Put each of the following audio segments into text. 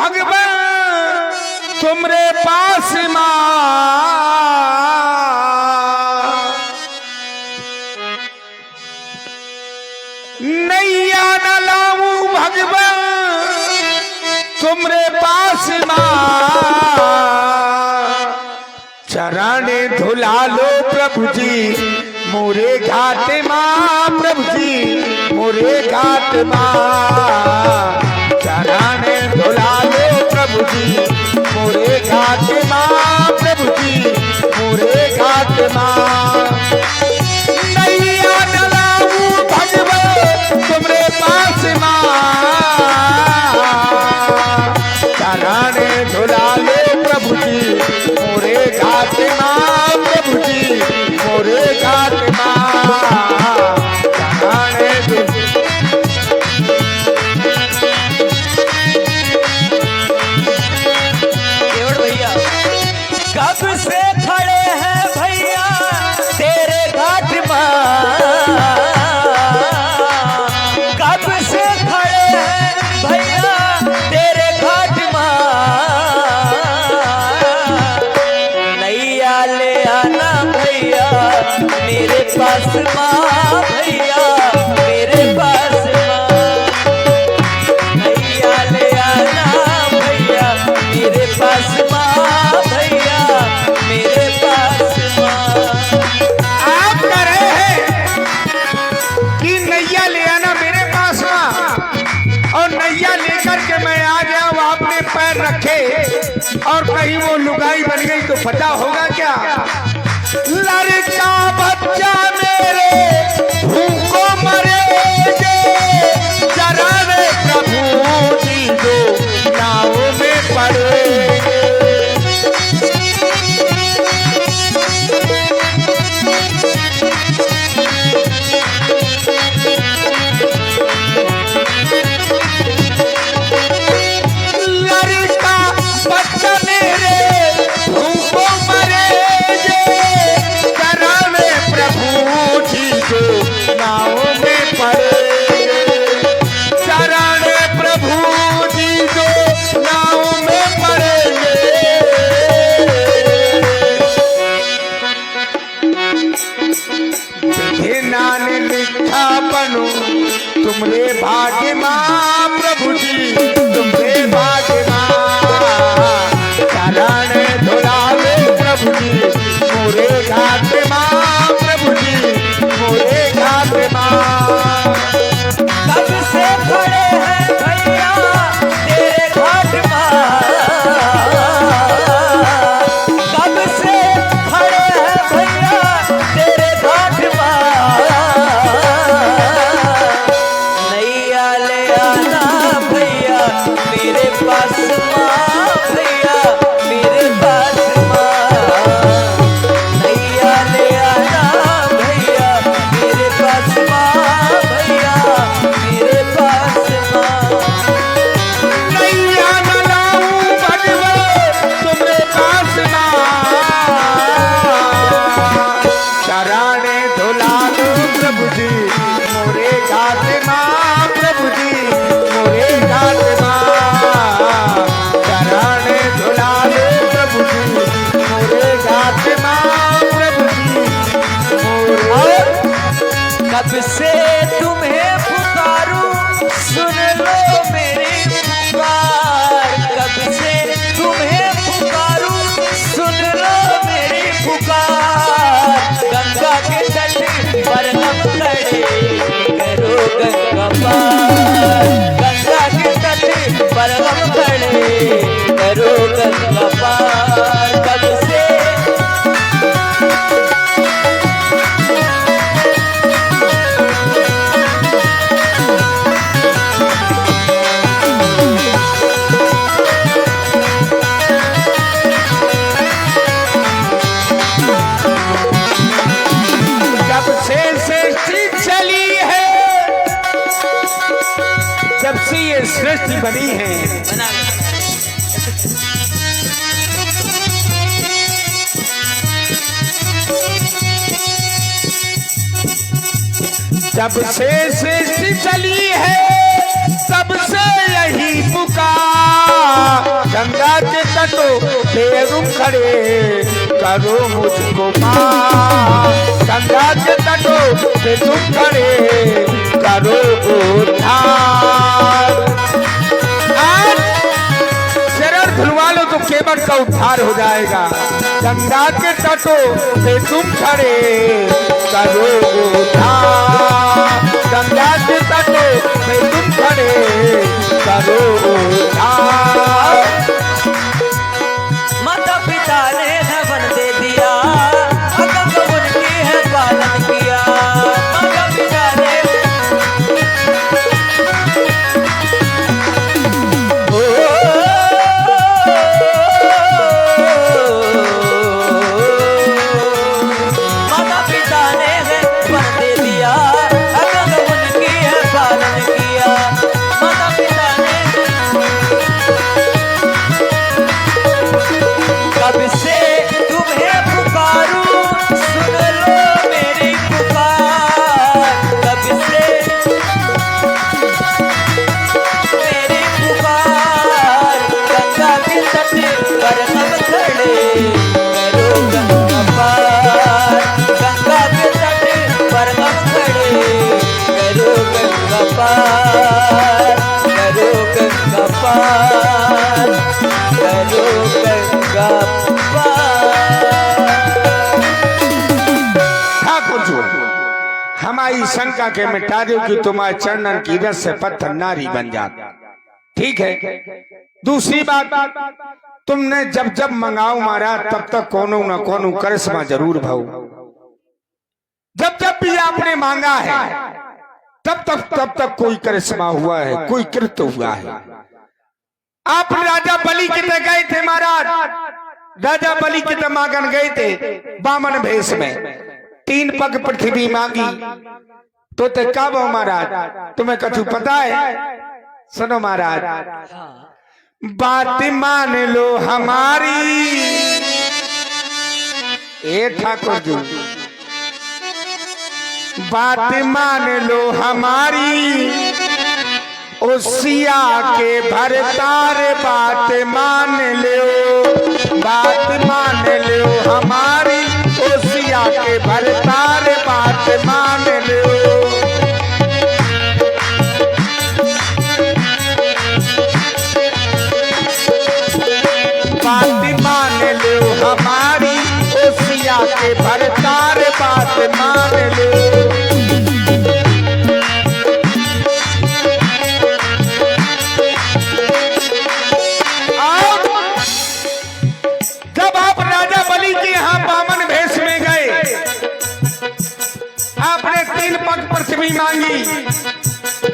भगवान तुमरे पास माँ, नैया न लाऊं भगवान तुमरे पास माँ, चरण धुला लो प्रभु जी मोरे घाट माँ, प्रभु जी मोरे घाट माँ, चरण धुला लो प्रभु जी मोरे घाट माँ, प्रभु जी मोरे घाट माँ, नैया न लाऊं भगवान तुमरे पास माँ, चरण धुला लो प्रभु जी मोरे घाट माँ, प्रभु जी मोरे घाट माँ, भैया कब से खड़े हैं भैया तेरे घाट माँ, कब से खड़े हैं भैया तेरे घाट माँ, नैया ले आना भैया मेरे पास माँ, भैया मेरे पास माँ, नैया ले आना भैया मेरे पास माँ, भैया मेरे पास माँ। आप कह रहे हैं कि नैया ले आना मेरे पास माँ, और नैया लेकर के मैं आ जाऊं, आपने पैर रखे और कहीं वो लुगाई बन गई तो पता होगा क्या? लड़का बच्चा मेरे भूखों मरेंगे, जरा रे प्रभु जी दो नाव में पड़ेंगे, लड़का बच्चा मेरे भूखों मरेंगे, जरा रे प्रभु जी दो नाव में पड़ेंगे, जरा रे प्रभु जी दो नाव में पड़ेंगे, नान लिखा बनो तुमरे भाग्य माँ, प्रभु जी तुमरे भाग्य माँ, चरण धुला लो प्रभु जी मोरे घाट माँ, प्रभु जी मोरे घाट माँ, कब से खड़े हैं भैया तेरे घाट माँ, कब से खड़े हैं भैया तेरे घाट माँ, नैया ले आना भैया मेरे पास माँ, भैया मेरे पास माँ, नैया ले आना भैया मेरे पास माँ, भैया मेरे पास माँ। नैया न लाऊं भगवान तुमरे पास माँ, चरण धुला लो प्रभु जी मोरे घाट माँ, प्रभु जी मोरे घाट माँ, चरण धुला लो प्रभु जी मोरे घाट माँ, प्रभु जी मोरे। कब से तुम्हें पुकारूं सुन लो मेरी पुकार, कब से तुम्हें पुकारूं सुन लो मेरी पुकार, गंगा के तट पर हम खड़े करो गंगा पार, गंगा के तट पर हम खड़े करो गंगा पार, कब से जब से सृष्टि चली है, जब से ये सृष्टि बनी है, बना जब से सृष्टि चली है तब से यही पुकार, तटो पे तुम खड़े करो मुझको पार, गंगा के तटो पे तुम खड़े करो उद्धार। आज शरण धुलवा लो तो केवट का उद्धार हो जाएगा। गंगा के तटों पे तुम खड़े करो उद्धार, गंगा के तटों पे तुम खड़े करो उद्धार। माता पिता ने धन दे दिया, अगर उनकी है पालन किया। माता पिता ने हमारी शंका के मिटा दो कि तुम्हारे चरणन की रस से पत्थर नारी बन जाता। ठीक है। दूसरी बात, तुमने जब जब मंगाओ मारा तब तक कोनो न कोनो करिश्मा जरूर भाऊ। जब जब भी आपने मांगा है तब तक कोई करिश्मा हुआ है, कोई कृत्य हुआ है। आप राजा बलि के तक गए थे महाराज, राजा बलि के तमागन गए थे बामन भेष में, 3 पग पृथ्वी मांगी तो ते कब हो महाराज, तुम्हें कछु पता है? सुनो महाराज, बात मान लो हमारी, ए ठाकुर जी बात मान लो हमारी, ओ सिया के भरतार बात मान लो, बात मान लो हमारी, ओ सिया के भरतार बात मान लो। बात मान लो हमारी, ओ सिया के भरतार बात मान लो। जब आप राजा बलि के यहाँ बामन भेष में गए, आपने 3 पग पृथ्वी मांगी।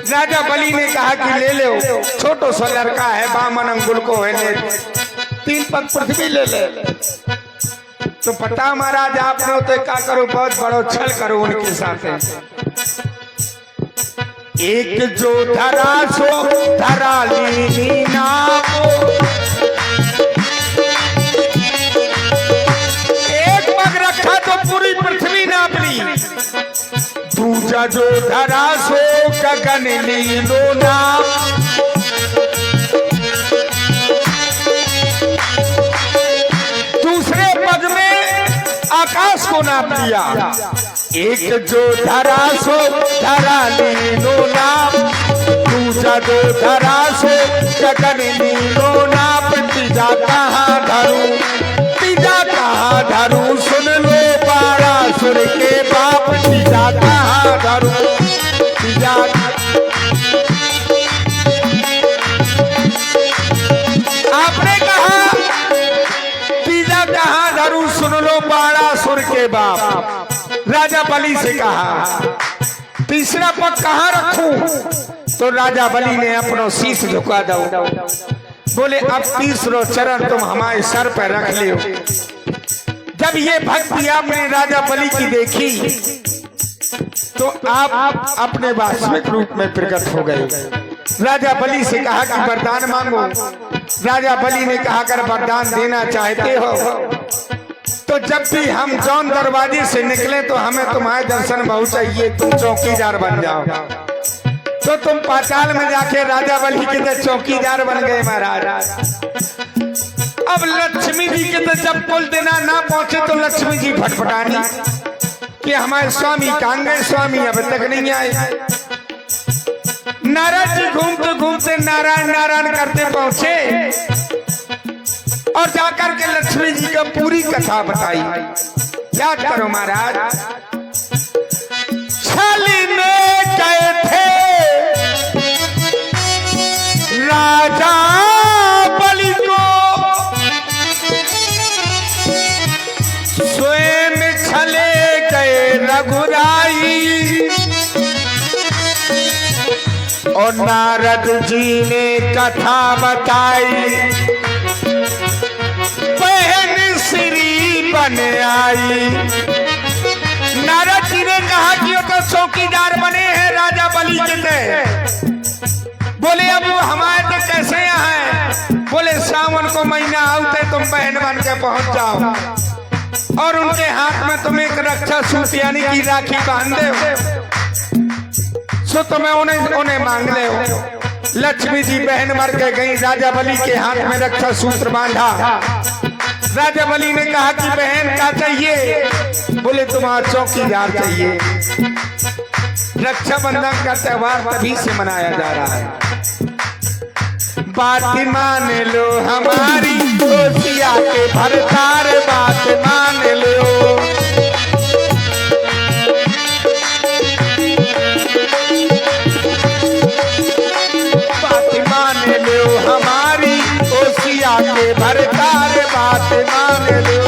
राजा बलि ने कहा कि ले लो, छोटो सा लड़का है, बामन अंगुल को है, ले 3 पग पृथ्वी ले ले। तो पता महाराज आपने तो क्या करो, बहुत बड़ो छल करो उनके साथ। एक जो धरा सो धरा लीनी नापो, एक पग रखा तो पूरी पृथ्वी नाप ली। दूजा जो धरा सो गगन लीनो नाप, दूसरे पग में आकाश को नाप लिया। एक जो धरा सो धरा लीनो नाप, दूजा जो धरा सो गगन लीनो नाप। तीजा कहाँ धरू, तीजा कहाँ धरू, सुन लो बारासुर के बाप। तीजा कहाँ धरू, तीजा आपने कहा तीजा कहाँ धरू, सुन लो बारासुर के बाप। राजा बलि से कहा तीसरा पग कहाँ रखूं, तो राजा बलि ने अपनो शीश झुका दो। बोले अब तीसरो चरण तुम हमारे सर पर रख लियो। जब ये भक्ति आपने राजा बलि की देखी तो आप अपने वास्तविक रूप में प्रकट हो गए। राजा बलि से कहा कि वरदान मांगो। राजा बलि ने कहा अगर वरदान देना चाहते हो तो जब भी हम जौन दरवाजे से निकले तो हमें तुम्हारे दर्शन बहुत चाहिए, तुम चौकीदार बन जाओ। तो तुम पाताल में जाके राजा बलि के चौकीदार बन गए महाराज। अब लक्ष्मी जी के तो जब कुल देना ना पहुंचे तो लक्ष्मी जी फटफटानी कि हमारे स्वामी कहाँ गए, स्वामी अब तक नहीं आए। नारद जी घूमते घूमते नारायण नारायण करते पहुंचे और जाकर के लक्ष्मी जी का पूरी कथा बताई। याद करो महाराज, छली में गए थे राजा बलि को, स्वयं छले गए रघुराई, और नारद जी ने कथा बताई, बहन श्री बन आई। नारद जी ने कहा कि वो तो चौकीदार बने हैं राजा बलि के थे। बोले अब वो हमारे तो कैसे यहाँ हैं? बोले सावन को महीना आते तुम बहन बन के पहुंच जाओ और उनके हाथ में तुम एक रक्षा सूत्र यानी कि राखी बांध दो, सो तुम्हें उन्हें मांग ले हो। लक्ष्मी जी बहन मर के गई, राजा बलि के हाथ में रक्षा सूत्र बांधा। राजा बलि ने कहा कि बहन क्या चाहिए? बोले तुम्हारा चौकीदार चाहिए। रक्षाबंधन का त्योहार तभी से मनाया जा रहा है। बात मान लो हमारी कोसिया के भरतार, बात मान लो। बात मान लो हमारी कोसिया के भरतार, बात मान लो।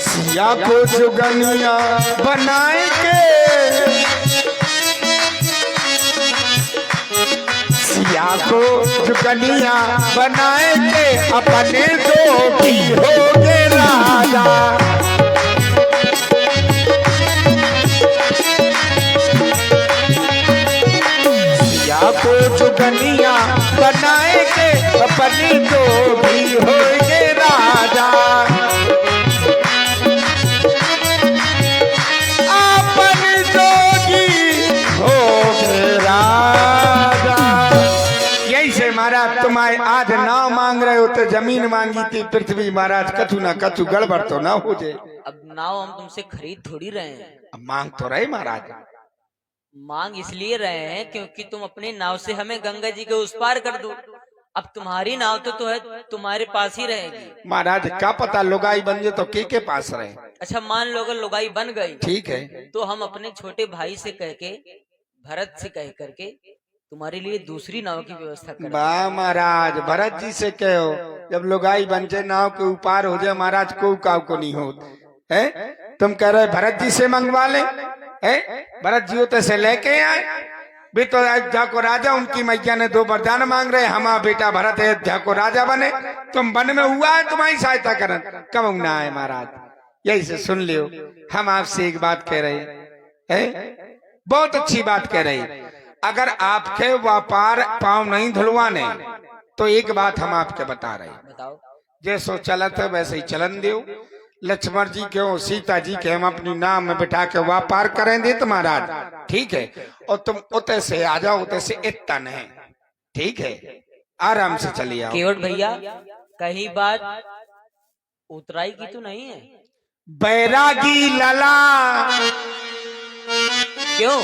सिया को जुगनिया बनाए के, सिया को जुगनिया बनाए के, अपने दो भी हो गए राजा। सिया को जुगनिया बनाए के, अपने दो भी हो गए राजा। महाराज तुम आज नाव मांग रहे हो तो जमीन मांगी थी पृथ्वी, महाराज कछु ना कछु गड़बड़ तो ना हो जाए। अब नाव हम तुमसे खरीद थोड़ी रहे हैं। अब मांग तो रहे महाराज। मांग इसलिए रहे हैं क्योंकि तुम अपनी नाव से हमें गंगा जी के उस पार कर दो। अब तुम्हारी नाव तो है, तुम्हारे पास ही रहेगी। महाराज क्या पता लुगाई बन जाए तो के पास रहे। अच्छा मान लो अगर लुगाई बन गई ठीक है, तो हम अपने छोटे भाई से कह के, भरत से कह करके तुम्हारे लिए दूसरी नाव की व्यवस्था कर। वाह महाराज, भरत जी से कहो जब लुगाई बन जाए नाव के ऊपर हो जाए महाराज, को काव को नहीं हो है। तुम कह रहे भरत जी से मंगवा ले, भरत जी होते से लेके आए भी तो अयोध्या को राजा, उनकी मैया ने 2 वरदान मांग रहे, हमारा बेटा भरत अयोध्या को राजा बने। तुम वन में हुआ है तुम्हारी सहायता करन, कब ना है महाराज। यही से सुन लियो, हम आपसे एक बात कह रहे हैं, बहुत अच्छी बात कह रहे। अगर आपके व्यापार पांव नहीं धुलवाने तो एक बात हम आपके बता रहे हैं, बताओ। जैसो चलत है वैसे ही चलन दो। लक्ष्मण जी के और सीता जी के हम अपनी नाम में बिठा के व्यापार करेंगे तो महाराज ठीक है, और तुम उते से आ जाओ, उते से इतना है, ठीक है, आराम से चलिए आओ। केवट भैया कहीं बात उतराई की तो नहीं है? बैरागी लला क्यों?